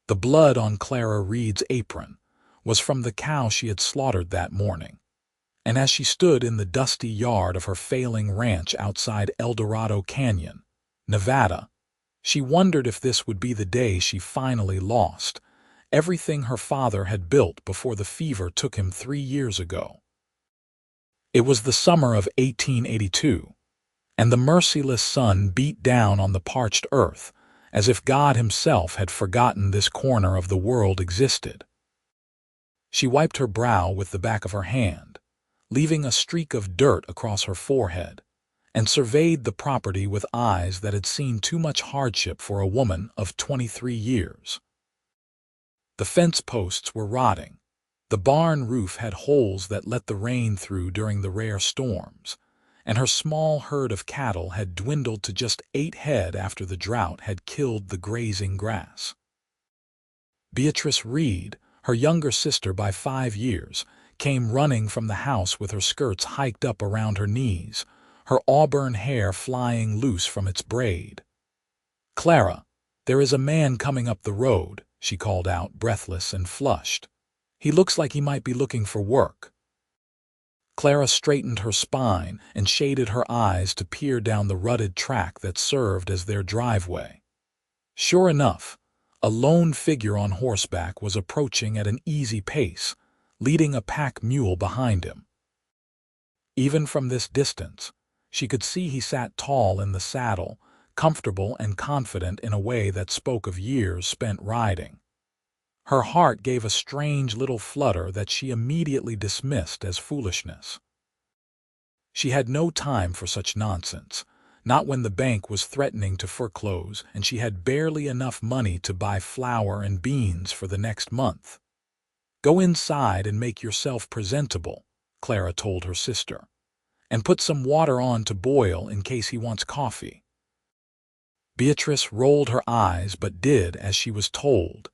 The blood on Clara Reed's apron was from the cow she had slaughtered that morning, and as she stood in the dusty yard of her failing ranch outside El Dorado Canyon, Nevada, she wondered if this would be the day she finally lost everything her father had built before the fever took him 3 years ago. It was the summer of 1882, and the merciless sun beat down on the parched earth as if God himself had forgotten this corner of the world existed. She wiped her brow with the back of her hand, leaving a streak of dirt across her forehead, and surveyed the property with eyes that had seen too much hardship for a woman of 23 years. The fence posts were rotting. The barn roof had holes that let the rain through during the rare storms, and her small herd of cattle had dwindled to just 8 head after the drought had killed the grazing grass. Beatrice Reed, her younger sister by 5 years, came running from the house with her skirts hiked up around her knees, her auburn hair flying loose from its braid. "Clara, there is a man coming up the road," she called out, breathless and flushed. "He looks like he might be looking for work." Clara straightened her spine and shaded her eyes to peer down the rutted track that served as their driveway. Sure enough, a lone figure on horseback was approaching at an easy pace, leading a pack mule behind him. Even from this distance, she could see he sat tall in the saddle, comfortable and confident in a way that spoke of years spent riding. Her heart gave a strange little flutter that she immediately dismissed as foolishness. She had no time for such nonsense, not when the bank was threatening to foreclose and she had barely enough money to buy flour and beans for the next month. "Go inside and make yourself presentable," Clara told her sister, "and put some water on to boil in case he wants coffee." Beatrice rolled her eyes but did as she was told,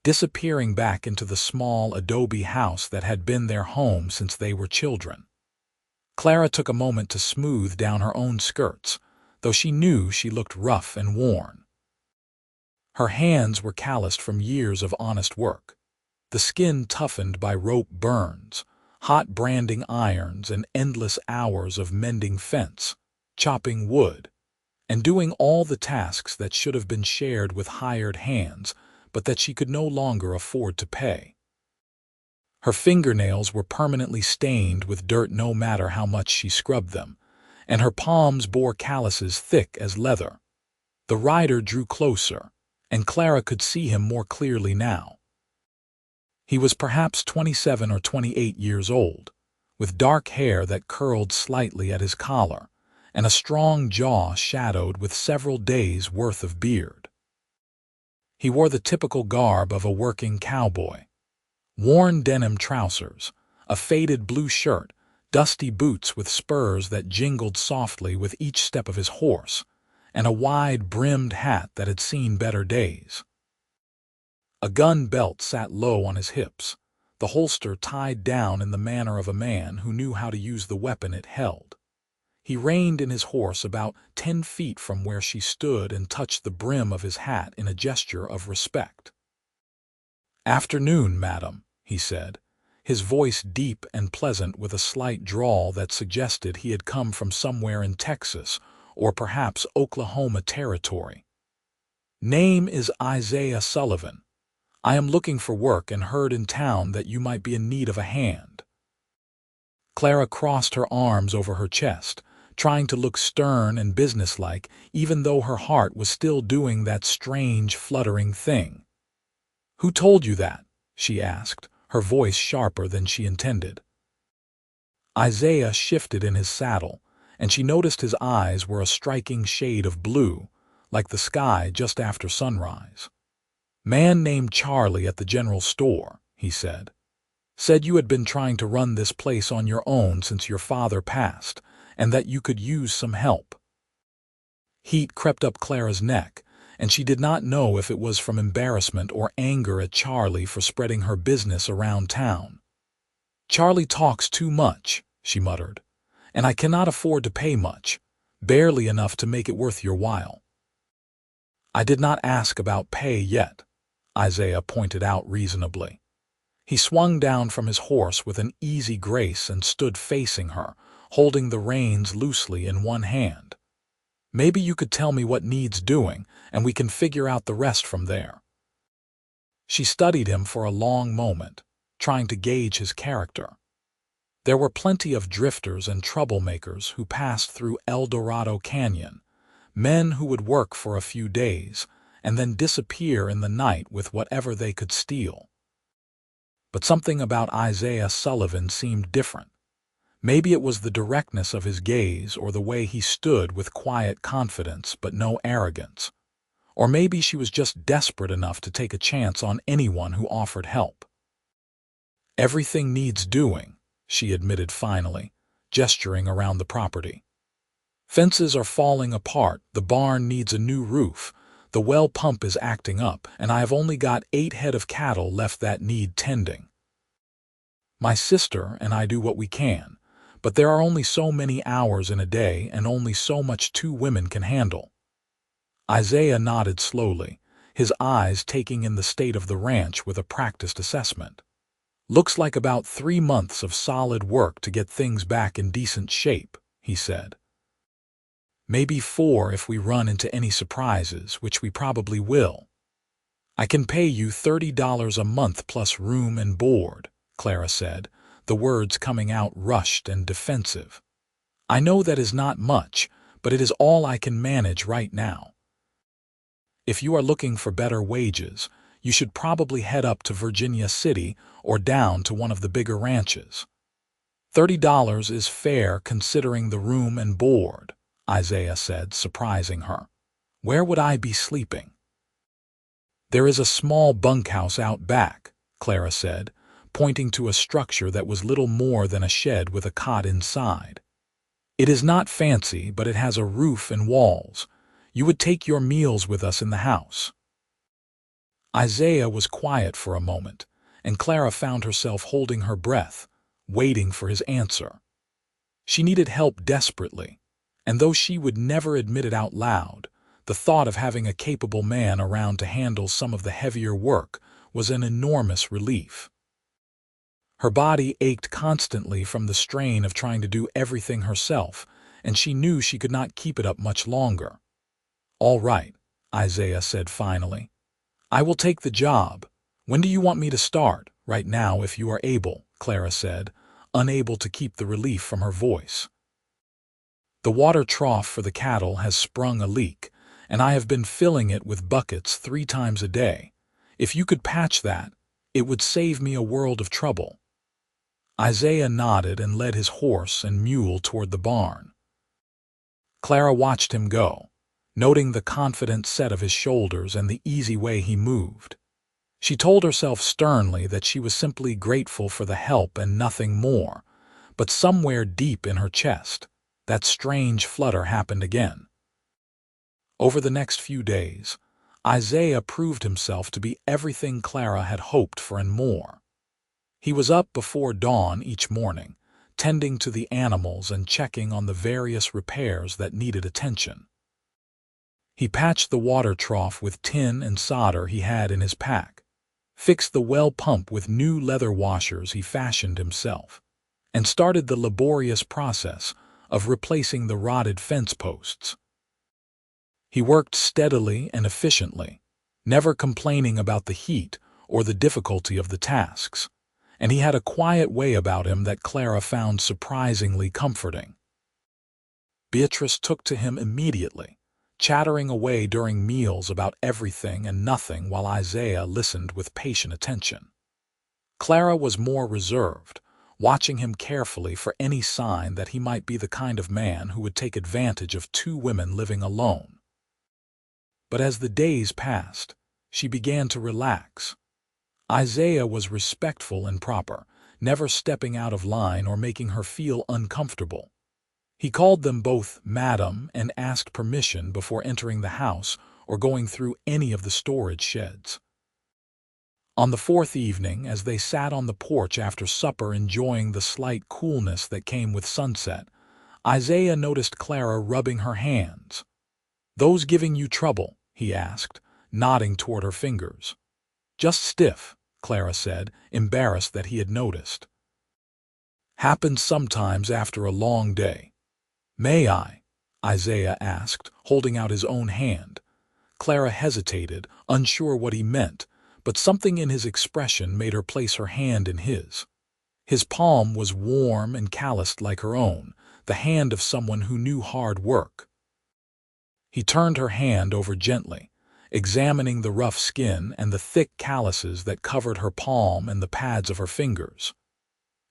disappearing back into the small adobe house that had been their home since they were children. Clara took a moment to smooth down her own skirts, though she knew she looked rough and worn. Her hands were calloused from years of honest work, the skin toughened by rope burns, hot branding irons, and endless hours of mending fence, chopping wood, and doing all the tasks that should have been shared with hired hands, but that she could no longer afford to pay. Her fingernails were permanently stained with dirt no matter how much she scrubbed them, and her palms bore calluses thick as leather. The rider drew closer, and Clara could see him more clearly now. He was perhaps 27 or 28 years old, with dark hair that curled slightly at his collar, and a strong jaw shadowed with several days' worth of beard. He wore the typical garb of a working cowboy: worn denim trousers, a faded blue shirt, dusty boots with spurs that jingled softly with each step of his horse, and a wide-brimmed hat that had seen better days. A gun belt sat low on his hips, the holster tied down in the manner of a man who knew how to use the weapon it held. He reined in his horse about 10 feet from where she stood and touched the brim of his hat in a gesture of respect. "Afternoon, madam," he said, his voice deep and pleasant with a slight drawl that suggested he had come from somewhere in Texas or perhaps Oklahoma Territory. "Name is Isaiah Sullivan. I am looking for work and heard in town that you might be in need of a hand." Clara crossed her arms over her chest, trying to look stern and businesslike even though her heart was still doing that strange, fluttering thing. "Who told you that?" she asked, her voice sharper than she intended. Isaiah shifted in his saddle, and she noticed his eyes were a striking shade of blue, like the sky just after sunrise. "Man named Charlie at the general store," he said. "Said you had been trying to run this place on your own since your father passed, and that you could use some help." Heat crept up Clara's neck, and she did not know if it was from embarrassment or anger at Charlie for spreading her business around town. "Charlie talks too much," she muttered, "and I cannot afford to pay much, barely enough to make it worth your while." "I did not ask about pay yet. Isaiah pointed out reasonably. He swung down from his horse with an easy grace and stood facing her, holding the reins loosely in one hand. Maybe you could tell me what needs doing, and we can figure out the rest from there. She studied him for a long moment, trying to gauge his character. There were plenty of drifters and troublemakers who passed through El Dorado Canyon, men who would work for a few days and then disappear in the night with whatever they could steal. But something about Isaiah Sullivan seemed different. Maybe it was the directness of his gaze or the way he stood with quiet confidence but no arrogance. Or maybe she was just desperate enough to take a chance on anyone who offered help. "Everything needs doing," she admitted finally, gesturing around the property. "Fences are falling apart, the barn needs a new roof, the well pump is acting up, and I have only got 8 head of cattle left that need tending. My sister and I do what we can, but there are only so many hours in a day and only so much 2 women can handle." Isaiah nodded slowly, his eyes taking in the state of the ranch with a practiced assessment. "Looks like about 3 months of solid work to get things back in decent shape," he said. "Maybe 4 if we run into any surprises, which we probably will. I can pay you $30 a month plus room and board," Clara said, the words coming out rushed and defensive. "I know that is not much, but it is all I can manage right now. If you are looking for better wages, you should probably head up to Virginia City or down to one of the bigger ranches. $30 is fair considering the room and board," Isaiah said, surprising her. "Where would I be sleeping?" "There is a small bunkhouse out back," Clara said, pointing to a structure that was little more than a shed with a cot inside. "It is not fancy, but it has a roof and walls. You would take your meals with us in the house." Isaiah was quiet for a moment, and Clara found herself holding her breath, waiting for his answer. She needed help desperately, and though she would never admit it out loud, the thought of having a capable man around to handle some of the heavier work was an enormous relief. Her body ached constantly from the strain of trying to do everything herself, and she knew she could not keep it up much longer. "All right," Isaiah said finally. "I will take the job. When do you want me to start?" "Right now, if you are able," Clara said, unable to keep the relief from her voice. "The water trough for the cattle has sprung a leak, and I have been filling it with buckets 3 times a day. If you could patch that, it would save me a world of trouble." Isaiah nodded and led his horse and mule toward the barn. Clara watched him go, noting the confident set of his shoulders and the easy way he moved. She told herself sternly that she was simply grateful for the help and nothing more, but somewhere deep in her chest, that strange flutter happened again. Over the next few days, Isaiah proved himself to be everything Clara had hoped for and more. He was up before dawn each morning, tending to the animals and checking on the various repairs that needed attention. He patched the water trough with tin and solder he had in his pack, fixed the well pump with new leather washers he fashioned himself, and started the laborious process of replacing the rotted fence posts. He worked steadily and efficiently, never complaining about the heat or the difficulty of the tasks, and he had a quiet way about him that Clara found surprisingly comforting. Beatrice took to him immediately, chattering away during meals about everything and nothing while Isaiah listened with patient attention. Clara was more reserved, watching him carefully for any sign that he might be the kind of man who would take advantage of 2 women living alone. But as the days passed, she began to relax. Isaiah was respectful and proper, never stepping out of line or making her feel uncomfortable. He called them both Madam and asked permission before entering the house or going through any of the storage sheds. On the 4th evening, as they sat on the porch after supper enjoying the slight coolness that came with sunset, Isaiah noticed Clara rubbing her hands. "Those giving you trouble?" he asked, nodding toward her fingers. Just stiff, Clara said, embarrassed that he had noticed. Happens sometimes after a long day. May I? Isaiah asked, holding out his own hand. Clara hesitated, unsure what he meant, but something in his expression made her place her hand in his. His palm was warm and calloused like her own, the hand of someone who knew hard work. He turned her hand over gently, examining the rough skin and the thick calluses that covered her palm and the pads of her fingers.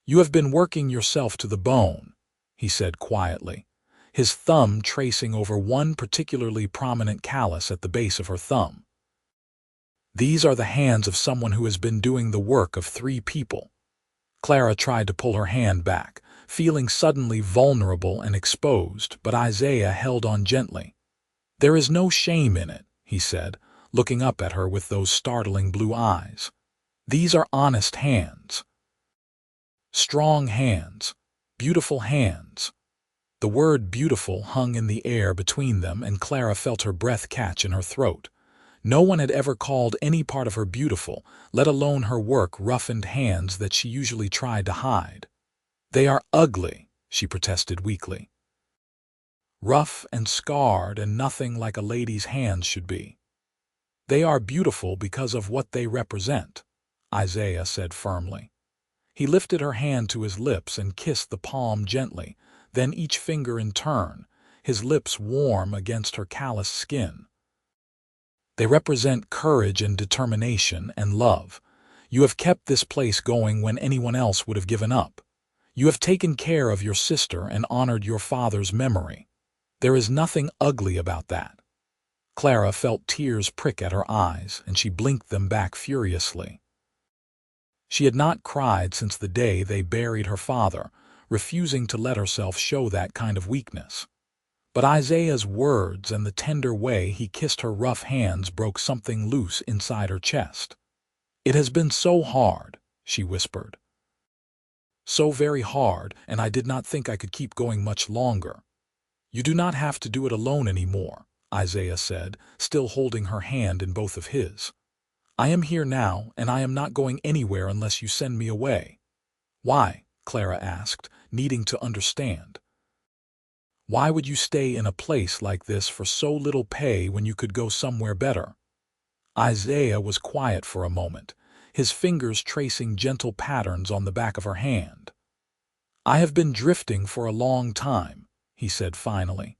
"You have been working yourself to the bone," he said quietly, his thumb tracing over one particularly prominent callus at the base of her thumb. "These are the hands of someone who has been doing the work of 3 people. Clara tried to pull her hand back, feeling suddenly vulnerable and exposed, but Isaiah held on gently. "There is no shame in it," he said, looking up at her with those startling blue eyes. "These are honest hands. Strong hands. Beautiful hands." The word beautiful hung in the air between them, and Clara felt her breath catch in her throat. No one had ever called any part of her beautiful, let alone her work-roughened hands that she usually tried to hide. "They are ugly," she protested weakly. "Rough and scarred and nothing like a lady's hands should be. They are beautiful because of what they represent," Isaiah said firmly. He lifted her hand to his lips and kissed the palm gently, then each finger in turn, his lips warm against her calloused skin. "They represent courage and determination and love. You have kept this place going when anyone else would have given up. You have taken care of your sister and honored your father's memory. There is nothing ugly about that." Clara felt tears prick at her eyes, and she blinked them back furiously. She had not cried since the day they buried her father, refusing to let herself show that kind of weakness. But Isaiah's words and the tender way he kissed her rough hands broke something loose inside her chest. "It has been so hard," she whispered. "So very hard, and I did not think I could keep going much longer." "You do not have to do it alone anymore," Isaiah said, still holding her hand in both of his. "I am here now, and I am not going anywhere unless you send me away." "Why?" Clara asked, needing to understand. "Why would you stay in a place like this for so little pay when you could go somewhere better?" Isaiah was quiet for a moment, his fingers tracing gentle patterns on the back of her hand. "I have been drifting for a long time," he said finally.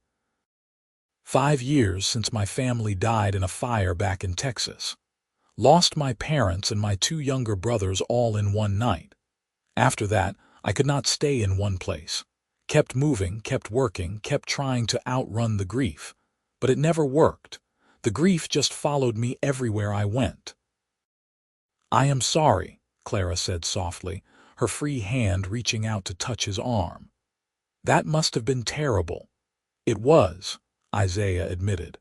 5 years since my family died in a fire back in Texas. Lost my parents and my 2 younger brothers all in one night. After that, I could not stay in one place. Kept moving, kept working, kept trying to outrun the grief. But it never worked. The grief just followed me everywhere I went. "I am sorry," Clara said softly, her free hand reaching out to touch his arm. "That must have been terrible." "It was," Isaiah admitted.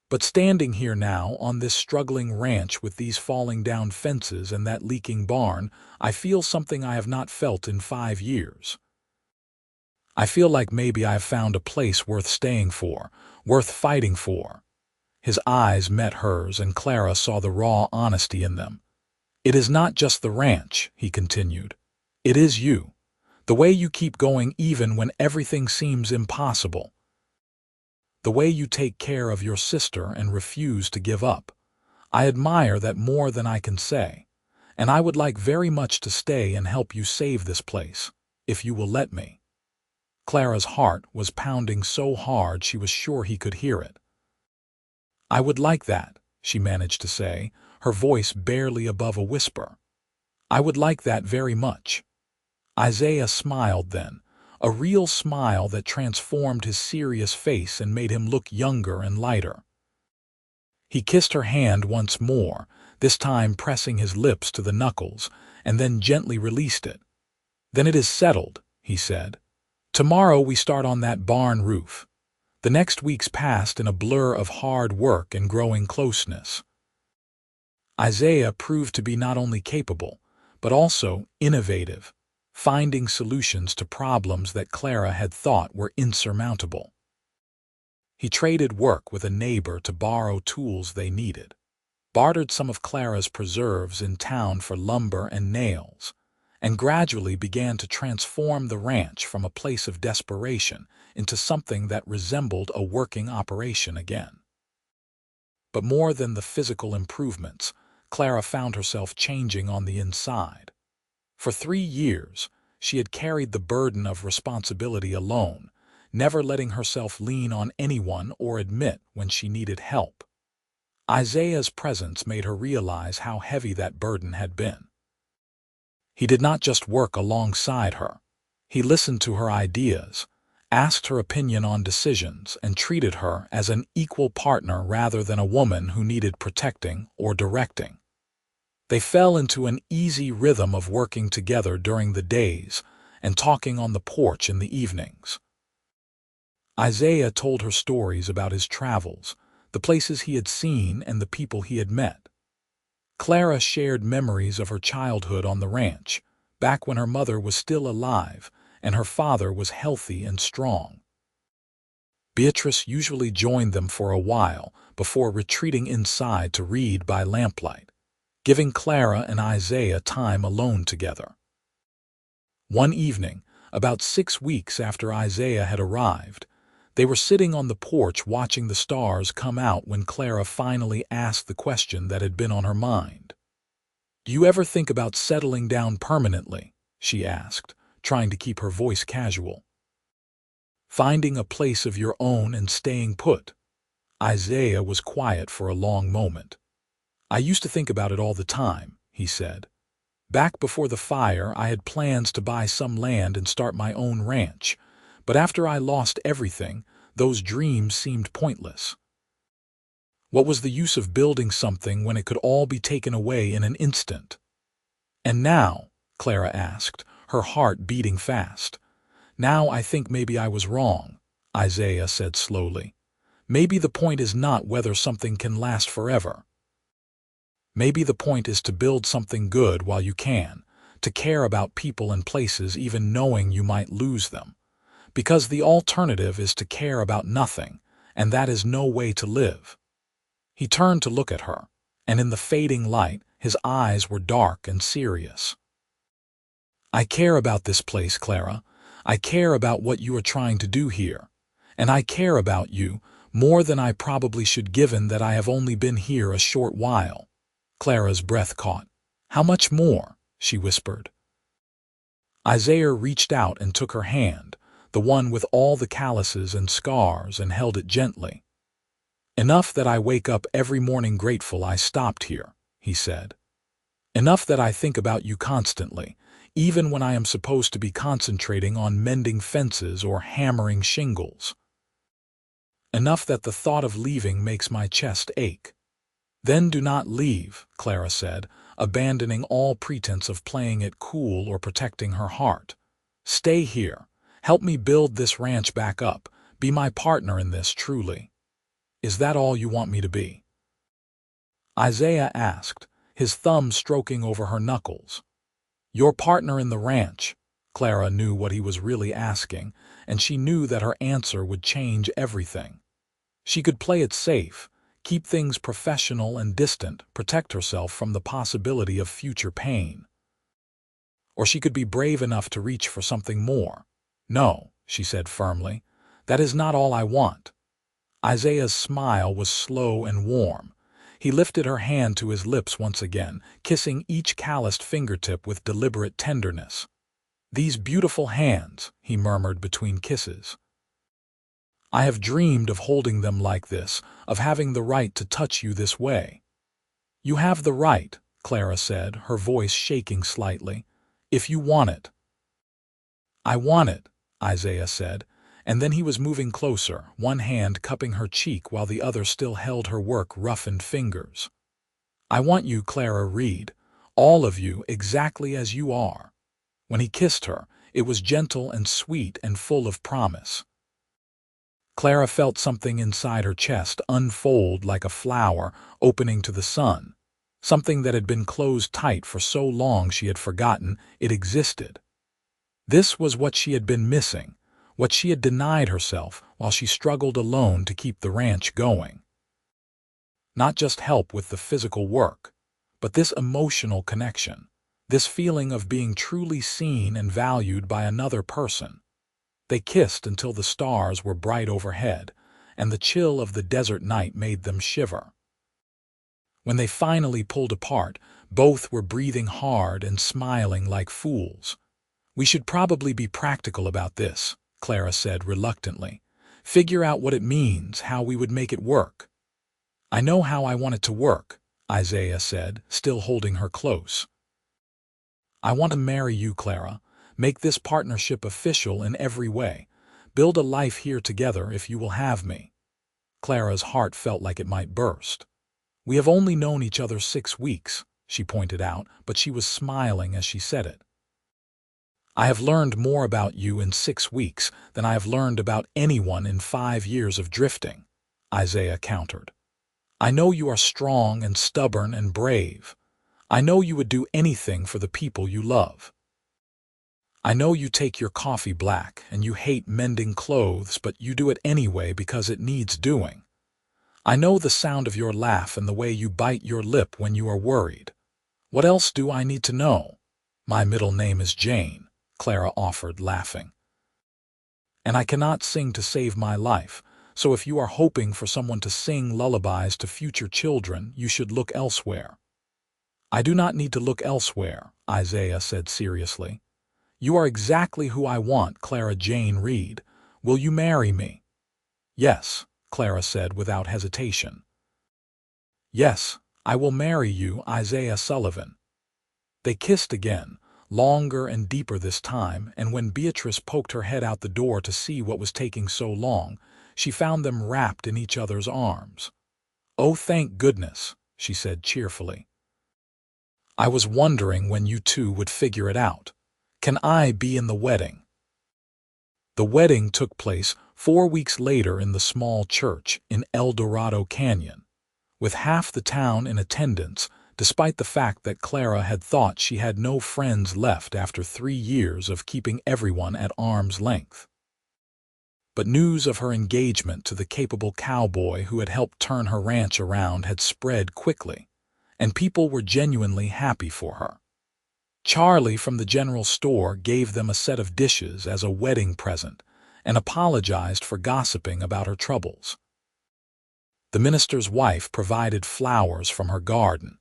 "But standing here now on this struggling ranch with these falling down fences and that leaking barn, I feel something I have not felt in 5 years. I feel like maybe I have found a place worth staying for, worth fighting for." His eyes met hers, and Clara saw the raw honesty in them. "It is not just the ranch," he continued. "It is you. The way you keep going even when everything seems impossible. The way you take care of your sister and refuse to give up. I admire that more than I can say, and I would like very much to stay and help you save this place, if you will let me." Clara's heart was pounding so hard she was sure he could hear it. "I would like that," she managed to say, her voice barely above a whisper. "I would like that very much." Isaiah smiled then, a real smile that transformed his serious face and made him look younger and lighter. He kissed her hand once more, this time pressing his lips to the knuckles, and then gently released it. "Then it is settled," he said. "Tomorrow we start on that barn roof." The next weeks passed in a blur of hard work and growing closeness. Isaiah proved to be not only capable, but also innovative, finding solutions to problems that Clara had thought were insurmountable. He traded work with a neighbor to borrow tools they needed. bartered some of Clara's preserves in town for lumber and nails, and gradually began to transform the ranch from a place of desperation into something that resembled a working operation again. But more than the physical improvements, Clara found herself changing on the inside. For 3 years, she had carried the burden of responsibility alone, never letting herself lean on anyone or admit when she needed help. Isaiah's presence made her realize how heavy that burden had been. He did not just work alongside her. He listened to her ideas, asked her opinion on decisions, and treated her as an equal partner rather than a woman who needed protecting or directing. They fell into an easy rhythm of working together during the days and talking on the porch in the evenings. Isaiah told her stories about his travels, the places he had seen and the people he had met. Clara shared memories of her childhood on the ranch, back when her mother was still alive and her father was healthy and strong. Beatrice usually joined them for a while before retreating inside to read by lamplight, giving Clara and Isaiah time alone together. One evening, about 6 weeks after Isaiah had arrived, they were sitting on the porch watching the stars come out when Clara finally asked the question that had been on her mind. "Do you ever think about settling down permanently?" she asked, trying to keep her voice casual. "Finding a place of your own and staying put." Isaiah was quiet for a long moment. "I used to think about it all the time," he said. "Back before the fire, I had plans to buy some land and start my own ranch, but after I lost everything, those dreams seemed pointless. What was the use of building something when it could all be taken away in an instant?" "And now," Clara asked, her heart beating fast. "Now I think maybe I was wrong," Isaiah said slowly. "Maybe the point is not whether something can last forever. Maybe the point is to build something good while you can, to care about people and places even knowing you might lose them. Because the alternative is to care about nothing, and that is no way to live." He turned to look at her, and in the fading light, his eyes were dark and serious. "I care about this place, Clara. I care about what you are trying to do here. And I care about you more than I probably should, given that I have only been here a short while." Clara's breath caught. "How much more?" she whispered. Isaiah reached out and took her hand, the one with all the calluses and scars, and held it gently. "Enough that I wake up every morning grateful I stopped here," he said. "Enough that I think about you constantly, even when I am supposed to be concentrating on mending fences or hammering shingles. Enough that the thought of leaving makes my chest ache." "Then do not leave," Clara said, abandoning all pretense of playing it cool or protecting her heart. "Stay here. Help me build this ranch back up. Be my partner in this, truly. Is that all you want me to be?" Isaiah asked, his thumb stroking over her knuckles. "Your partner in the ranch." Clara knew what he was really asking, and she knew that her answer would change everything. She could play it safe, keep things professional and distant, protect herself from the possibility of future pain. Or she could be brave enough to reach for something more. "No," she said firmly, "that is not all I want." Isaiah's smile was slow and warm. He lifted her hand to his lips once again, kissing each calloused fingertip with deliberate tenderness. "These beautiful hands," he murmured between kisses. "I have dreamed of holding them like this, of having the right to touch you this way." "You have the right," Clara said, her voice shaking slightly, "if you want it." "I want it," Isaiah said, and then he was moving closer, one hand cupping her cheek while the other still held her work-roughened fingers. "I want you, Clara Reed, all of you exactly as you are." When he kissed her, it was gentle and sweet and full of promise. Clara felt something inside her chest unfold like a flower opening to the sun, something that had been closed tight for so long she had forgotten it existed. This was what she had been missing, what she had denied herself while she struggled alone to keep the ranch going. Not just help with the physical work, but this emotional connection, this feeling of being truly seen and valued by another person. They kissed until the stars were bright overhead, and the chill of the desert night made them shiver. When they finally pulled apart, both were breathing hard and smiling like fools. "We should probably be practical about this," Clara said reluctantly. "Figure out what it means, how we would make it work." "I know how I want it to work," Isaiah said, still holding her close. "I want to marry you, Clara. Make this partnership official in every way. Build a life here together if you will have me." Clara's heart felt like it might burst. "We have only known each other 6 weeks," she pointed out, but she was smiling as she said it. "I have learned more about you in 6 weeks than I have learned about anyone in 5 years of drifting," Isaiah countered. "I know you are strong and stubborn and brave. I know you would do anything for the people you love. I know you take your coffee black and you hate mending clothes, but you do it anyway because it needs doing. I know the sound of your laugh and the way you bite your lip when you are worried. What else do I need to know? My middle name is Jane," Clara offered, laughing. "And I cannot sing to save my life, so if you are hoping for someone to sing lullabies to future children, you should look elsewhere." "I do not need to look elsewhere," Isaiah said seriously. "You are exactly who I want, Clara Jane Reed. Will you marry me?" "Yes," Clara said without hesitation. "Yes, I will marry you, Isaiah Sullivan." They kissed again, longer and deeper this time, and when Beatrice poked her head out the door to see what was taking so long, she found them wrapped in each other's arms. "Oh, thank goodness," she said cheerfully. "I was wondering when you two would figure it out. Can I be in the wedding?" The wedding took place 4 weeks later in the small church in El Dorado Canyon, with half the town in attendance, despite the fact that Clara had thought she had no friends left after 3 years of keeping everyone at arm's length. But news of her engagement to the capable cowboy who had helped turn her ranch around had spread quickly, and people were genuinely happy for her. Charlie from the general store gave them a set of dishes as a wedding present and apologized for gossiping about her troubles. The minister's wife provided flowers from her garden,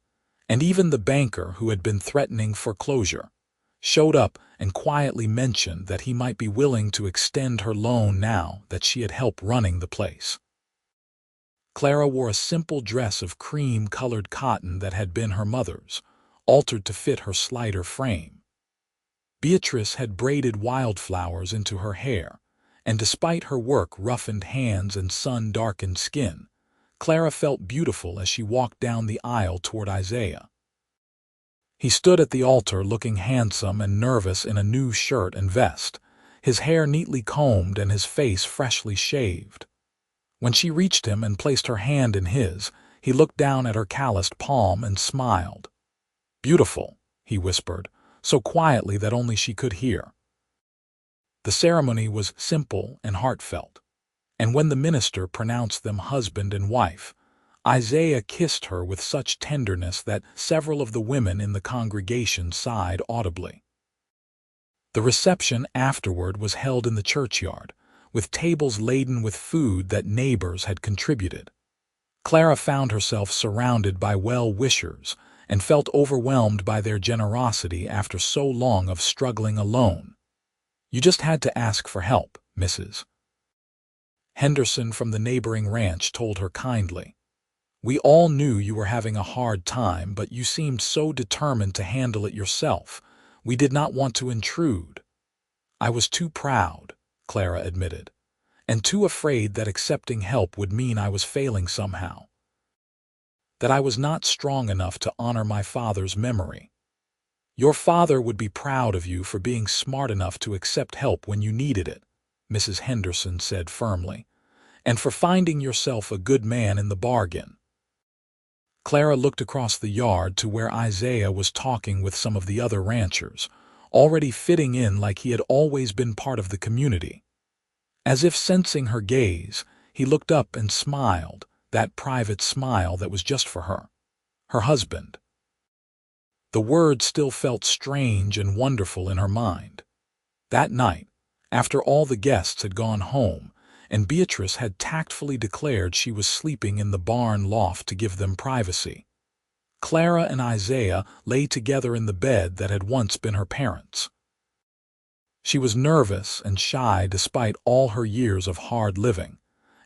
and even the banker who had been threatening foreclosure showed up and quietly mentioned that he might be willing to extend her loan now that she had helped running the place. Clara wore a simple dress of cream-colored cotton that had been her mother's, altered to fit her slighter frame. Beatrice had braided wildflowers into her hair, and despite her work-roughened hands and sun-darkened skin, Clara felt beautiful as she walked down the aisle toward Isaiah. He stood at the altar looking handsome and nervous in a new shirt and vest, his hair neatly combed and his face freshly shaved. When she reached him and placed her hand in his, he looked down at her calloused palm and smiled. "Beautiful," he whispered, so quietly that only she could hear. The ceremony was simple and heartfelt, and when the minister pronounced them husband and wife, Isaiah kissed her with such tenderness that several of the women in the congregation sighed audibly. The reception afterward was held in the churchyard, with tables laden with food that neighbors had contributed. Clara found herself surrounded by well-wishers and felt overwhelmed by their generosity after so long of struggling alone. "You just had to ask for help, Mrs. Henderson from the neighboring ranch told her kindly. "We all knew you were having a hard time, but you seemed so determined to handle it yourself. We did not want to intrude." "I was too proud," Clara admitted, "and too afraid that accepting help would mean I was failing somehow. That I was not strong enough to honor my father's memory. Your father would be proud of you for being smart enough to accept help when you needed it," Mrs. Henderson said firmly, "and for finding yourself a good man in the bargain." Clara looked across the yard to where Isaiah was talking with some of the other ranchers, already fitting in like he had always been part of the community. As if sensing her gaze, he looked up and smiled, that private smile that was just for her. Her husband. The word still felt strange and wonderful in her mind. That night, after all the guests had gone home, and Beatrice had tactfully declared she was sleeping in the barn loft to give them privacy, Clara and Isaiah lay together in the bed that had once been her parents'. She was nervous and shy despite all her years of hard living,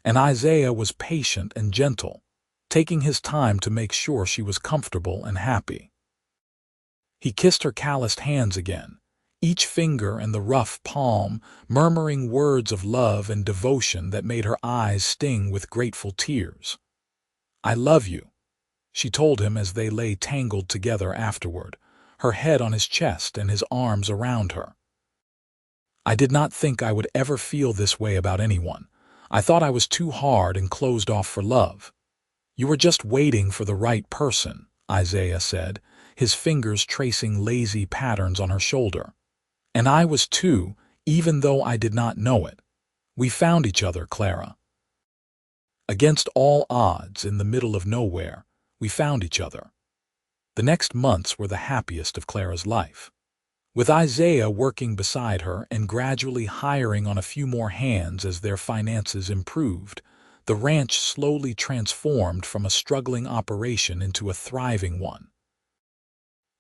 and Isaiah was patient and gentle, taking his time to make sure she was comfortable and happy. He kissed her calloused hands again, each finger and the rough palm, murmuring words of love and devotion that made her eyes sting with grateful tears. "I love you," she told him as they lay tangled together afterward, her head on his chest and his arms around her. "I did not think I would ever feel this way about anyone. I thought I was too hard and closed off for love." "You were just waiting for the right person," Isaiah said, his fingers tracing lazy patterns on her shoulder. "And I was too, even though I did not know it. We found each other, Clara. Against all odds, in the middle of nowhere, we found each other." The next months were the happiest of Clara's life. With Isaiah working beside her and gradually hiring on a few more hands as their finances improved, the ranch slowly transformed from a struggling operation into a thriving one.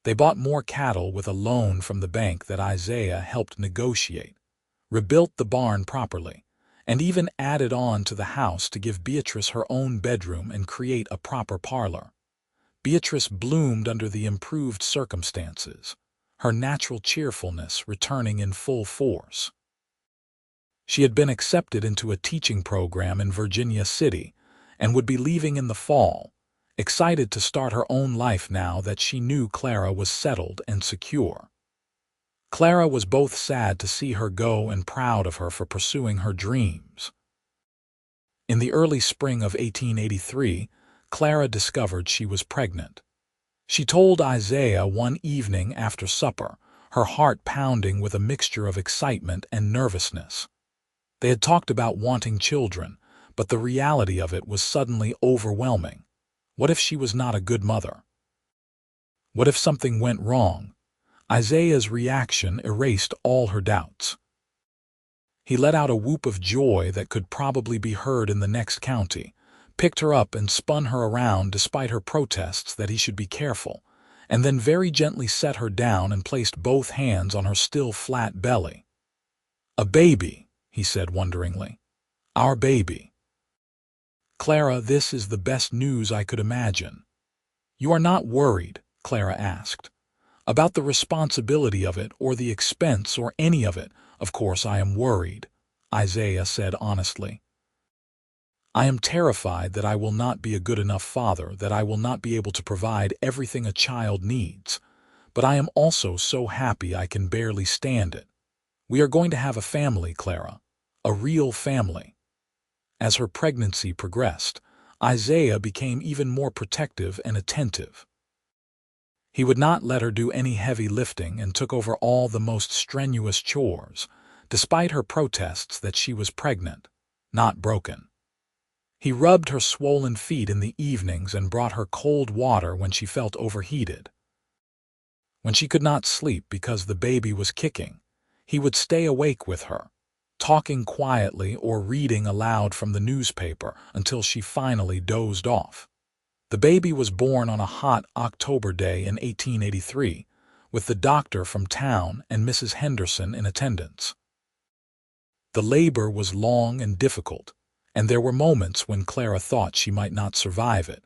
They bought more cattle with a loan from the bank that Isaiah helped negotiate, rebuilt the barn properly, and even added on to the house to give Beatrice her own bedroom and create a proper parlor. Beatrice bloomed under the improved circumstances, her natural cheerfulness returning in full force. She had been accepted into a teaching program in Virginia City and would be leaving in the fall, excited to start her own life now that she knew Clara was settled and secure. Clara was both sad to see her go and proud of her for pursuing her dreams. In the early spring of 1883, Clara discovered she was pregnant. She told Isaiah one evening after supper, her heart pounding with a mixture of excitement and nervousness. They had talked about wanting children, but the reality of it was suddenly overwhelming. What if she was not a good mother? What if something went wrong? Isaiah's reaction erased all her doubts. He let out a whoop of joy that could probably be heard in the next county, picked her up and spun her around despite her protests that he should be careful, and then very gently set her down and placed both hands on her still flat belly. "A baby," he said wonderingly. "Our baby." "Clara, this is the best news I could imagine." "You are not worried," Clara asked, "about the responsibility of it or the expense or any of it?" "Of course I am worried," Isaiah said honestly. "I am terrified that I will not be a good enough father, that I will not be able to provide everything a child needs. But I am also so happy I can barely stand it. We are going to have a family, Clara, a real family." As her pregnancy progressed, Isaiah became even more protective and attentive. He would not let her do any heavy lifting and took over all the most strenuous chores, despite her protests that she was pregnant, not broken. He rubbed her swollen feet in the evenings and brought her cold water when she felt overheated. When she could not sleep because the baby was kicking, he would stay awake with her, talking quietly or reading aloud from the newspaper until she finally dozed off. The baby was born on a hot October day in 1883, with the doctor from town and Mrs. Henderson in attendance. The labor was long and difficult, and there were moments when Clara thought she might not survive it.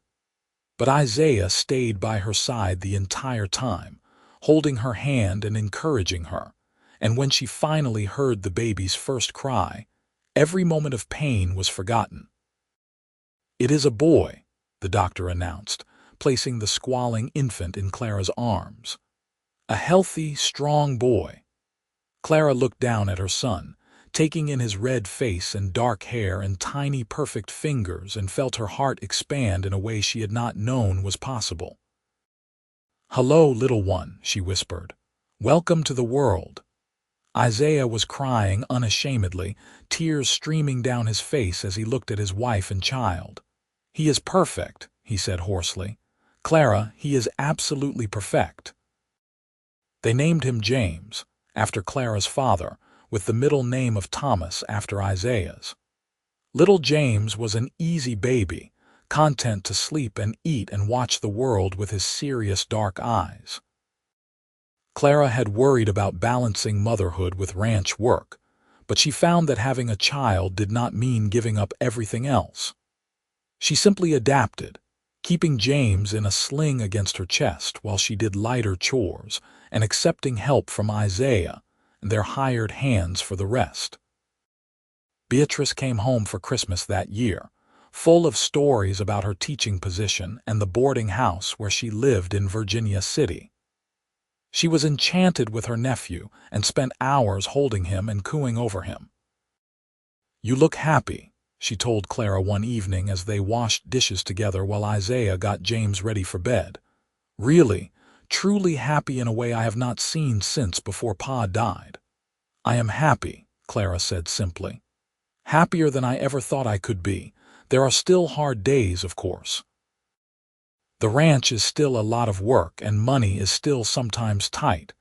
But Isaiah stayed by her side the entire time, holding her hand and encouraging her, and when she finally heard the baby's first cry, every moment of pain was forgotten. "It is a boy," the doctor announced, placing the squalling infant in Clara's arms. "A healthy, strong boy." Clara looked down at her son, taking in his red face and dark hair and tiny perfect fingers, and felt her heart expand in a way she had not known was possible. "Hello, little one," she whispered. "Welcome to the world." Isaiah was crying unashamedly, tears streaming down his face as he looked at his wife and child. "He is perfect," he said hoarsely. "Clara, he is absolutely perfect." They named him James, after Clara's father, with the middle name of Thomas after Isaiah's. Little James was an easy baby, content to sleep and eat and watch the world with his serious dark eyes. Clara had worried about balancing motherhood with ranch work, but she found that having a child did not mean giving up everything else. She simply adapted, keeping James in a sling against her chest while she did lighter chores and accepting help from Isaiah and their hired hands for the rest. Beatrice came home for Christmas that year, full of stories about her teaching position and the boarding house where she lived in Virginia City. She was enchanted with her nephew and spent hours holding him and cooing over him. "You look happy," she told Clara one evening as they washed dishes together while Isaiah got James ready for bed. "Really, truly happy in a way I have not seen since before Pa died." "I am happy," Clara said simply. "Happier than I ever thought I could be. There are still hard days, of course. The ranch is still a lot of work and money is still sometimes tight.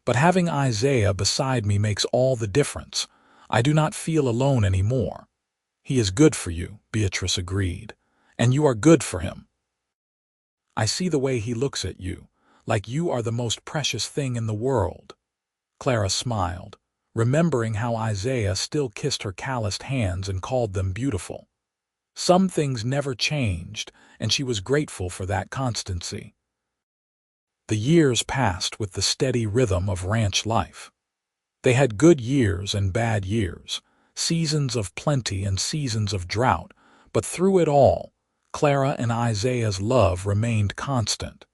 But having Isaiah beside me makes all the difference. I do not feel alone anymore." "He is good for you," Beatrice agreed. "And you are good for him. I see the way he looks at you, like you are the most precious thing in the world." Clara smiled, remembering how Isaiah still kissed her calloused hands and called them beautiful. Some things never changed, and she was grateful for that constancy. The years passed with the steady rhythm of ranch life. They had good years and bad years, seasons of plenty and seasons of drought, but through it all, Clara and Isaiah's love remained constant.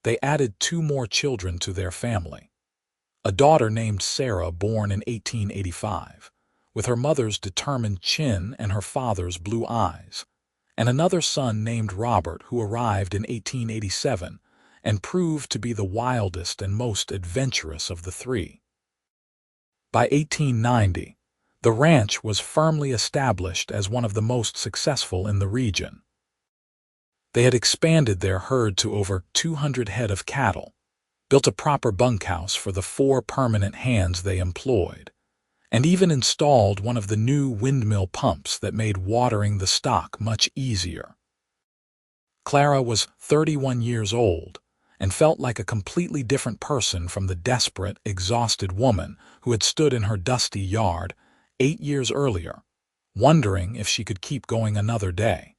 They added 2 more children to their family. A daughter named Sarah, born in 1885, with her mother's determined chin and her father's blue eyes, and another son named Robert who arrived in 1887 and proved to be the wildest and most adventurous of the 3. By 1890, the ranch was firmly established as one of the most successful in the region. They had expanded their herd to over 200 head of cattle, built a proper bunkhouse for the 4 permanent hands they employed, and even installed one of the new windmill pumps that made watering the stock much easier. Clara was 31 years old and felt like a completely different person from the desperate, exhausted woman who had stood in her dusty yard 8 years earlier, wondering if she could keep going another day.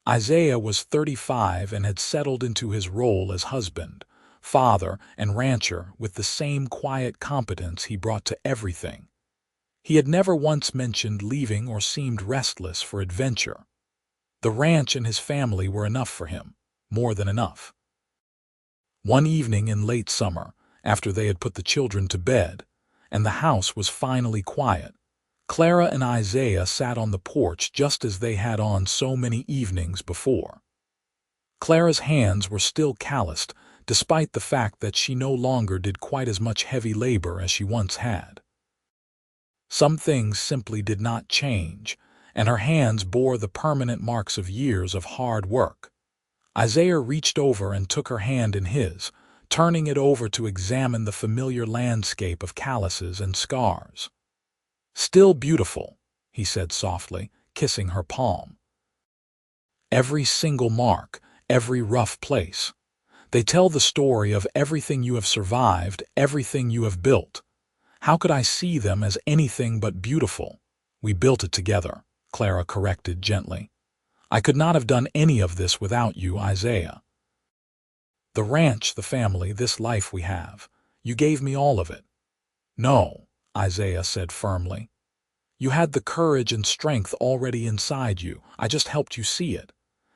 Isaiah was 35 and had settled into his role as husband, father, and rancher with the same quiet competence he brought to everything. He had never once mentioned leaving or seemed restless for adventure. The ranch and his family were enough for him, more than enough. One evening in late summer, after they had put the children to bed, and the house was finally quiet, Clara and Isaiah sat on the porch just as they had on so many evenings before. Clara's hands were still calloused, despite the fact that she no longer did quite as much heavy labor as she once had. Some things simply did not change, and her hands bore the permanent marks of years of hard work. Isaiah reached over and took her hand in his, turning it over to examine the familiar landscape of calluses and scars. "Still beautiful," he said softly, kissing her palm. "Every single mark, every rough place. They tell the story of everything you have survived, everything you have built. How could I see them as anything but beautiful?" "We built it together," Clara corrected gently. "I could not have done any of this without you, Isaiah. The ranch, the family, this life we have, you gave me all of it." "No," Isaiah said firmly. "You had the courage and strength already inside you. I just helped you see it.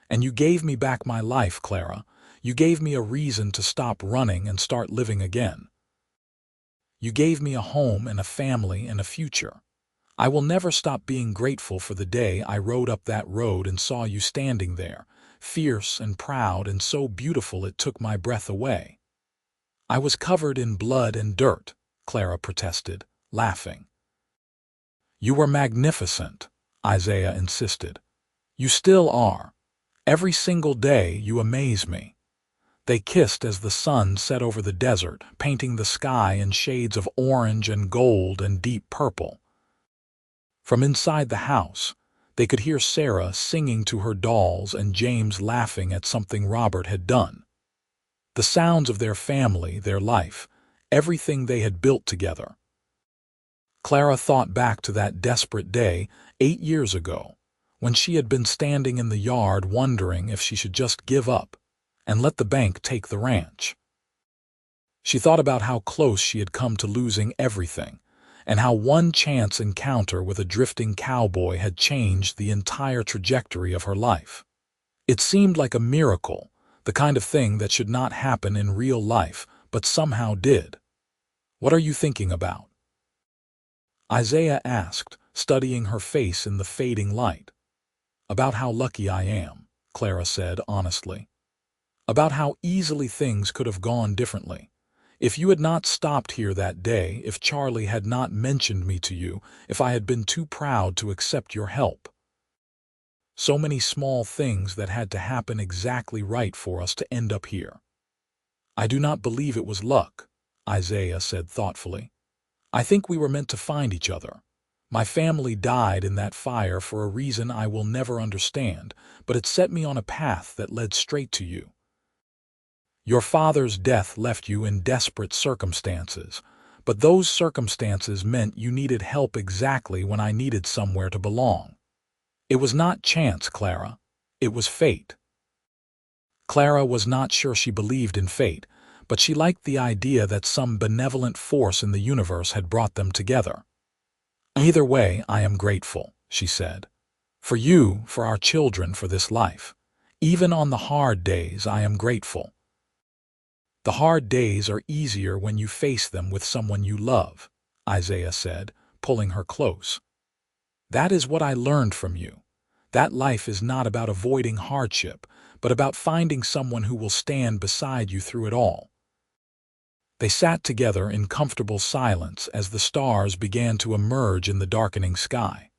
And you gave me back my life, Clara. You gave me a reason to stop running and start living again. You gave me a home and a family and a future. I will never stop being grateful for the day I rode up that road and saw you standing there, fierce and proud and so beautiful it took my breath away." "I was covered in blood and dirt," Clara protested, laughing. "You were magnificent," Isaiah insisted. You still are. Every single day you amaze me." They kissed as the sun set over the desert, painting the sky in shades of orange and gold and deep purple. From inside the house, they could hear Sarah singing to her dolls and James laughing at something Robert had done. The sounds of their family, their life, everything they had built together. Clara thought back to that desperate day 8 years ago, when she had been standing in the yard wondering if she should just give up and let the bank take the ranch. She thought about how close she had come to losing everything, and how one chance encounter with a drifting cowboy had changed the entire trajectory of her life. It seemed like a miracle, the kind of thing that should not happen in real life, but somehow did. "What are you thinking about?" Isaiah asked, studying her face in the fading light. "About how lucky I am," Clara said honestly. "About how easily things could have gone differently. If you had not stopped here that day, if Charlie had not mentioned me to you, if I had been too proud to accept your help. So many small things that had to happen exactly right for us to end up here." "I do not believe it was luck," Isaiah said thoughtfully. "I think we were meant to find each other. My family died in that fire for a reason I will never understand, but it set me on a path that led straight to you. Your father's death left you in desperate circumstances, but those circumstances meant you needed help exactly when I needed somewhere to belong. It was not chance, Clara. It was fate." Clara was not sure she believed in fate, but she liked the idea that some benevolent force in the universe had brought them together. "Either way, I am grateful," she said. "For you, for our children, for this life. Even on the hard days, I am grateful." "The hard days are easier when you face them with someone you love," Isaiah said, pulling her close. "That is what I learned from you. That life is not about avoiding hardship, but about finding someone who will stand beside you through it all." They sat together in comfortable silence as the stars began to emerge in the darkening sky.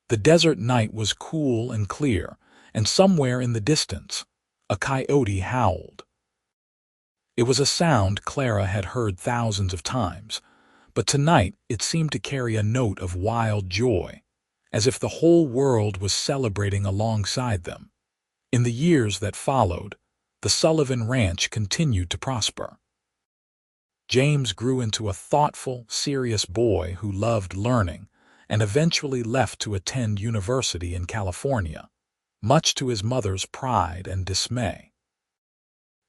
The desert night was cool and clear, and somewhere in the distance, a coyote howled. It was a sound Clara had heard thousands of times, but tonight it seemed to carry a note of wild joy, as if the whole world was celebrating alongside them. In the years that followed, the Sullivan Ranch continued to prosper. James grew into a thoughtful, serious boy who loved learning and eventually left to attend university in California, much to his mother's pride and dismay.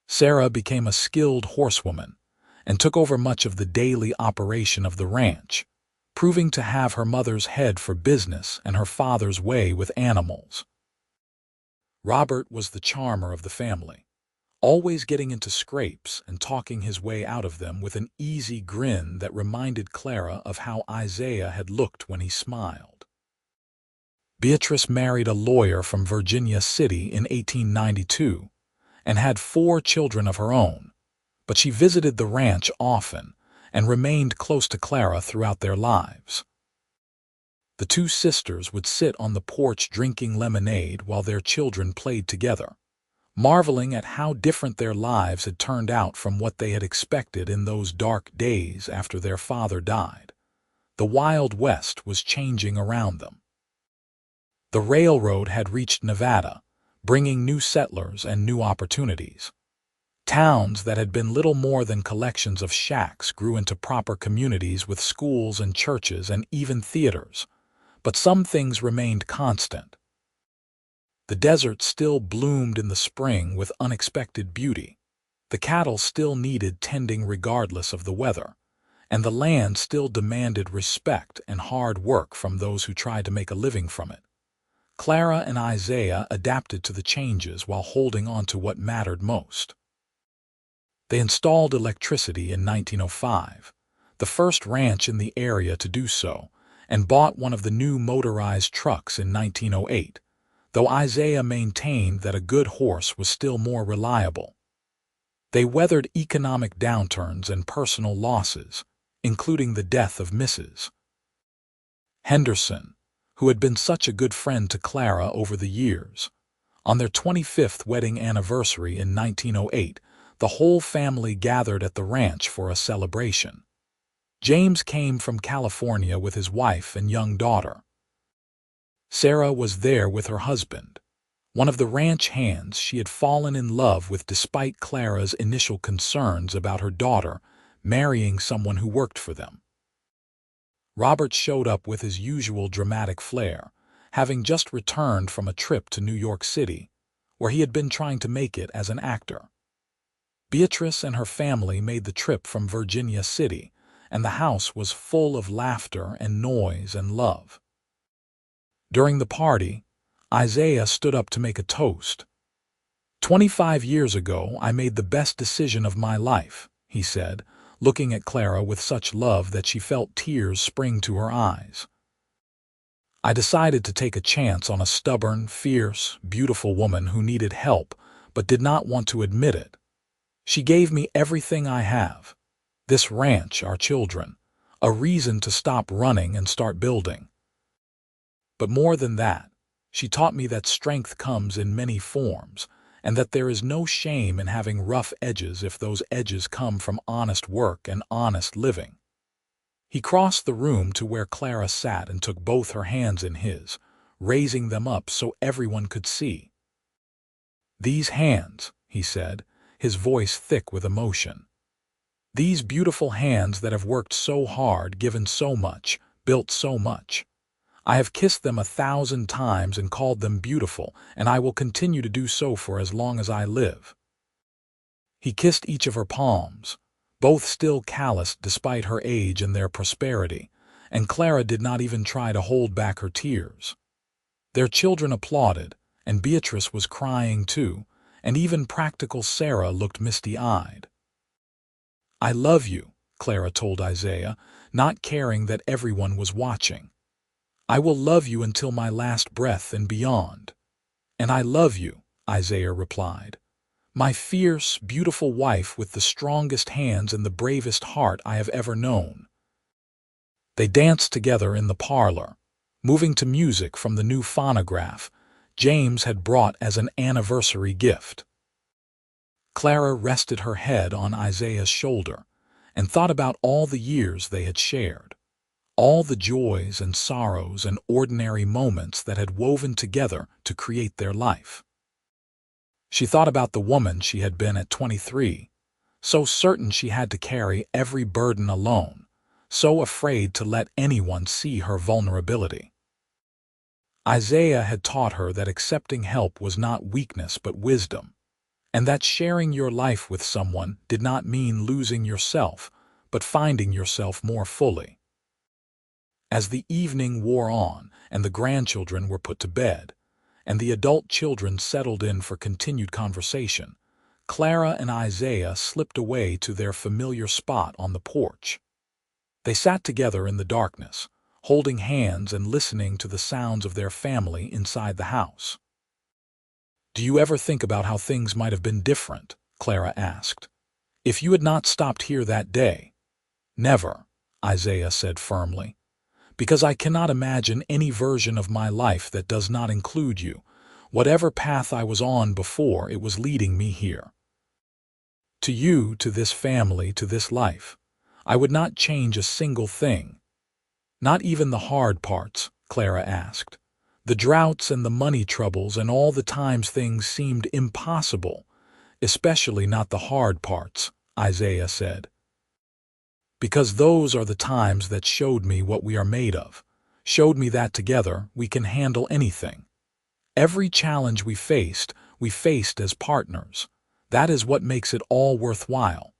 Sarah became a skilled horsewoman and took over much of the daily operation of the ranch, proving to have her mother's head for business and her father's way with animals. Robert was the charmer of the family, always getting into scrapes and talking his way out of them with an easy grin that reminded Clara of how Isaiah had looked when he smiled. Beatrice married a lawyer from Virginia City in 1892 and had 4 children of her own, but she visited the ranch often and remained close to Clara throughout their lives. The 2 sisters would sit on the porch drinking lemonade while their children played together, marveling at how different their lives had turned out from what they had expected in those dark days after their father died. The Wild West was changing around them. The railroad had reached Nevada, bringing new settlers and new opportunities. Towns that had been little more than collections of shacks grew into proper communities with schools and churches and even theaters, but some things remained constant. The desert still bloomed in the spring with unexpected beauty. The cattle still needed tending regardless of the weather, and the land still demanded respect and hard work from those who tried to make a living from it. Clara and Isaiah adapted to the changes while holding on to what mattered most. They installed electricity in 1905, the first ranch in the area to do so, and bought one of the new motorized trucks in 1908, though Isaiah maintained that a good horse was still more reliable. They weathered economic downturns and personal losses, including the death of Mrs. Henderson, who had been such a good friend to Clara over the years. On their 25th wedding anniversary in 1908, the whole family gathered at the ranch for a celebration. James came from California with his wife and young daughter. Sarah was there with her husband, one of the ranch hands she had fallen in love with despite Clara's initial concerns about her daughter marrying someone who worked for them. Robert showed up with his usual dramatic flair, having just returned from a trip to New York City, where he had been trying to make it as an actor. Beatrice and her family made the trip from Virginia City, and the house was full of laughter and noise and love. During the party, Isaiah stood up to make a toast. 25 years ago, I made the best decision of my life, he said, looking at Clara with such love that she felt tears spring to her eyes. I decided to take a chance on a stubborn, fierce, beautiful woman who needed help but did not want to admit it. She gave me everything I have. This ranch, our children, a reason to stop running and start building. But more than that, she taught me that strength comes in many forms, and that there is no shame in having rough edges if those edges come from honest work and honest living. He crossed the room to where Clara sat and took both her hands in his, raising them up so everyone could see. These hands, he said, his voice thick with emotion. These beautiful hands that have worked so hard, given so much, built so much. I have kissed them 1,000 times and called them beautiful, and I will continue to do so for as long as I live. He kissed each of her palms, both still calloused despite her age and their prosperity, and Clara did not even try to hold back her tears. Their children applauded, and Beatrice was crying too, and even practical Sarah looked misty-eyed. I love you, Clara told Isaiah, not caring that everyone was watching. I will love you until my last breath and beyond. And I love you, Isaiah replied. My fierce, beautiful wife with the strongest hands and the bravest heart I have ever known. They danced together in the parlor, moving to music from the new phonograph James had brought as an anniversary gift. Clara rested her head on Isaiah's shoulder and thought about all the years they had shared. All the joys and sorrows and ordinary moments that had woven together to create their life. She thought about the woman she had been at 23, so certain she had to carry every burden alone, so afraid to let anyone see her vulnerability. Isaiah had taught her that accepting help was not weakness but wisdom, and that sharing your life with someone did not mean losing yourself, but finding yourself more fully. As the evening wore on and the grandchildren were put to bed, and the adult children settled in for continued conversation, Clara and Isaiah slipped away to their familiar spot on the porch. They sat together in the darkness, holding hands and listening to the sounds of their family inside the house. Do you ever think about how things might have been different? Clara asked. If you had not stopped here that day? Never, Isaiah said firmly. Because I cannot imagine any version of my life that does not include you. Whatever path I was on before, it was leading me here. To you, to this family, to this life. I would not change a single thing. Not even the hard parts, Clara asked. The droughts and the money troubles and all the times things seemed impossible. Especially not the hard parts, Isaiah said. Because those are the times that showed me what we are made of, showed me that together we can handle anything. Every challenge we faced as partners. That is what makes it all worthwhile.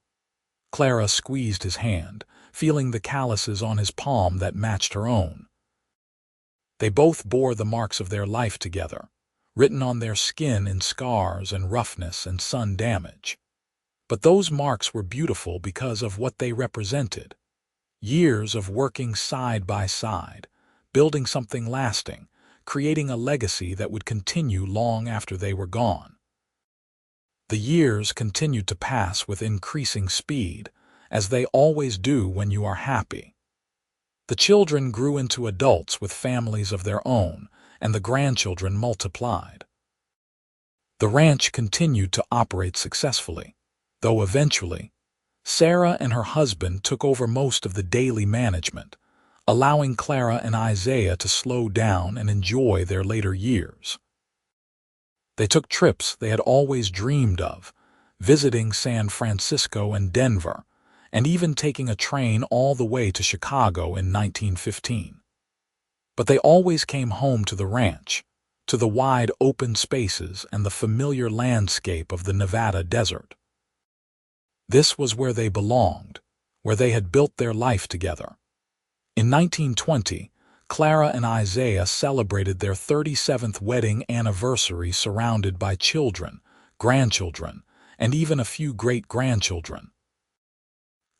Clara squeezed his hand, feeling the calluses on his palm that matched her own. They both bore the marks of their life together, written on their skin in scars and roughness and sun damage. But those marks were beautiful because of what they represented. Years of working side by side, building something lasting, creating a legacy that would continue long after they were gone. The years continued to pass with increasing speed, as they always do when you are happy. The children grew into adults with families of their own, and the grandchildren multiplied. The ranch continued to operate successfully, though eventually, Sarah and her husband took over most of the daily management, allowing Clara and Isaiah to slow down and enjoy their later years. They took trips they had always dreamed of, visiting San Francisco and Denver, and even taking a train all the way to Chicago in 1915. But they always came home to the ranch, to the wide open spaces and the familiar landscape of the Nevada desert. This was where they belonged, where they had built their life together. In 1920, Clara and Isaiah celebrated their 37th wedding anniversary surrounded by children, grandchildren, and even a few great-grandchildren.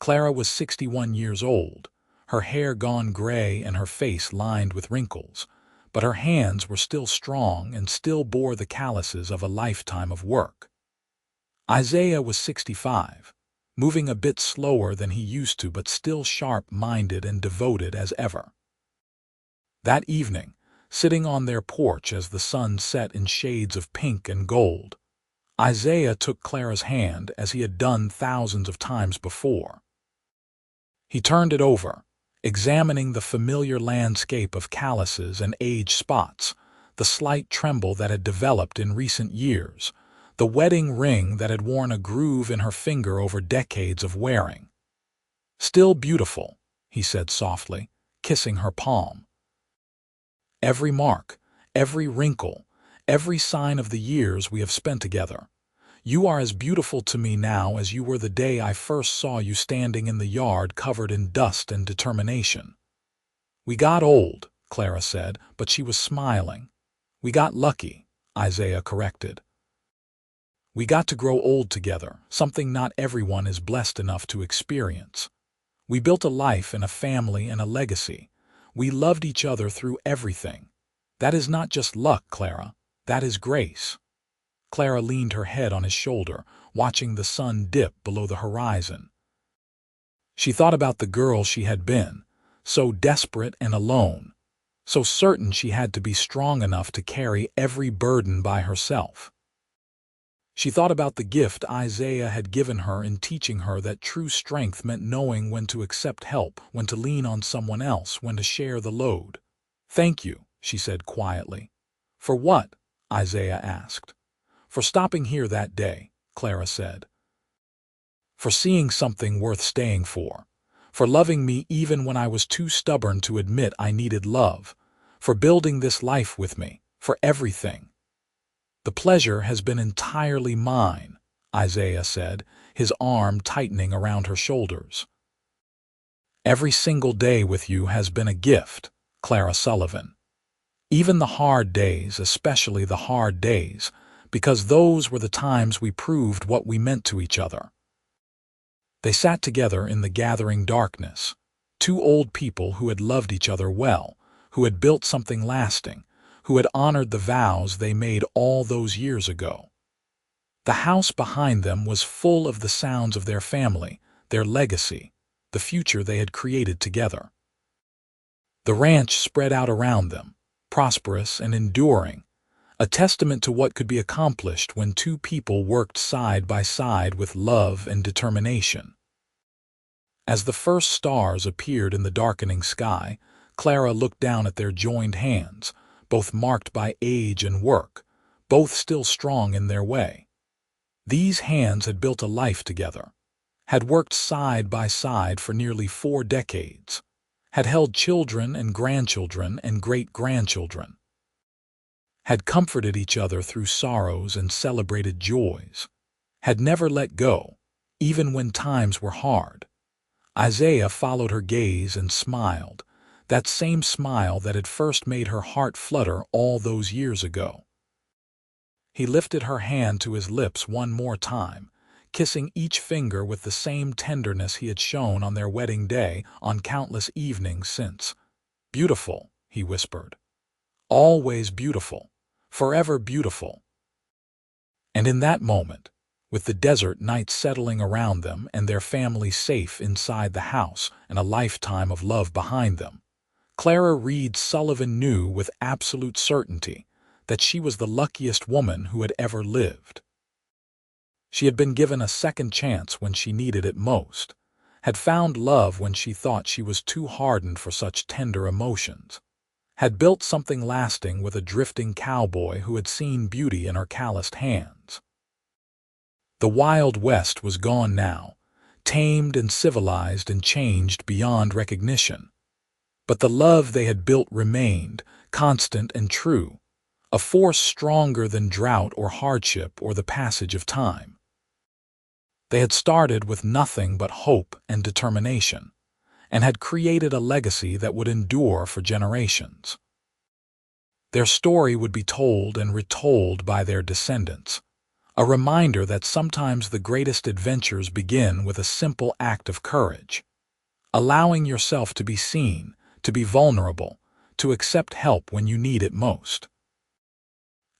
Clara was 61 years old, her hair gone gray and her face lined with wrinkles, but her hands were still strong and still bore the calluses of a lifetime of work. Isaiah was 65, moving a bit slower than he used to but still sharp-minded and devoted as ever. That evening, sitting on their porch as the sun set in shades of pink and gold, Isaiah took Clara's hand as he had done thousands of times before. He turned it over, examining the familiar landscape of calluses and age spots, the slight tremble that had developed in recent years, the wedding ring that had worn a groove in her finger over decades of wearing. "Still beautiful," he said softly, kissing her palm. "Every mark, every wrinkle, every sign of the years we have spent together. You are as beautiful to me now as you were the day I first saw you standing in the yard covered in dust and determination." "We got old," Clara said, but she was smiling. "We got lucky," Isaiah corrected. "We got to grow old together, something not everyone is blessed enough to experience. We built a life and a family and a legacy. We loved each other through everything. That is not just luck, Clara. That is grace." Clara leaned her head on his shoulder, watching the sun dip below the horizon. She thought about the girl she had been, so desperate and alone, so certain she had to be strong enough to carry every burden by herself. She thought about the gift Isaiah had given her in teaching her that true strength meant knowing when to accept help, when to lean on someone else, when to share the load. "Thank you," she said quietly. "For what?" Isaiah asked. "For stopping here that day," Clara said. "For seeing something worth staying for. For loving me even when I was too stubborn to admit I needed love. For building this life with me. For everything." "The pleasure has been entirely mine," Isaiah said, his arm tightening around her shoulders. "Every single day with you has been a gift, Clara Sullivan. Even the hard days, especially the hard days, because those were the times we proved what we meant to each other." They sat together in the gathering darkness, two old people who had loved each other well, who had built something lasting, who had honored the vows they made all those years ago. The house behind them was full of the sounds of their family, their legacy, the future they had created together. The ranch spread out around them, prosperous and enduring, a testament to what could be accomplished when two people worked side by side with love and determination. As the first stars appeared in the darkening sky, Clara looked down at their joined hands, both marked by age and work, both still strong in their way. These hands had built a life together, had worked side by side for nearly 4 decades, had held children and grandchildren and great-grandchildren, had comforted each other through sorrows and celebrated joys, had never let go, even when times were hard. Isaiah followed her gaze and smiled, that same smile that had first made her heart flutter all those years ago. He lifted her hand to his lips one more time, kissing each finger with the same tenderness he had shown on their wedding day on countless evenings since. "Beautiful," he whispered. "Always beautiful. Forever beautiful." And in that moment, with the desert night settling around them and their family safe inside the house and a lifetime of love behind them. Clara Reed Sullivan knew with absolute certainty that she was the luckiest woman who had ever lived. She had been given a second chance when she needed it most, had found love when she thought she was too hardened for such tender emotions, had built something lasting with a drifting cowboy who had seen beauty in her calloused hands. The Wild West was gone now, tamed and civilized and changed beyond recognition. But the love they had built remained, constant and true, a force stronger than drought or hardship or the passage of time. They had started with nothing but hope and determination, and had created a legacy that would endure for generations. Their story would be told and retold by their descendants, a reminder that sometimes the greatest adventures begin with a simple act of courage, allowing yourself to be seen, to be vulnerable, to accept help when you need it most.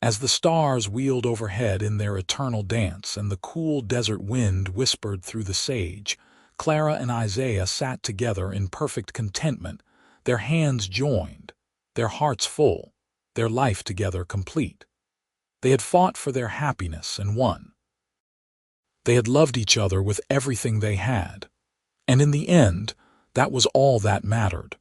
As the stars wheeled overhead in their eternal dance and the cool desert wind whispered through the sage, Clara and Isaiah sat together in perfect contentment, their hands joined, their hearts full, their life together complete. They had fought for their happiness and won. They had loved each other with everything they had, and in the end, that was all that mattered.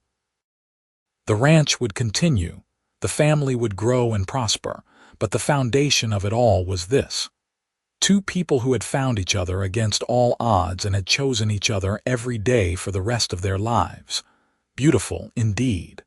The ranch would continue, the family would grow and prosper, but the foundation of it all was this: two people who had found each other against all odds and had chosen each other every day for the rest of their lives. Beautiful indeed.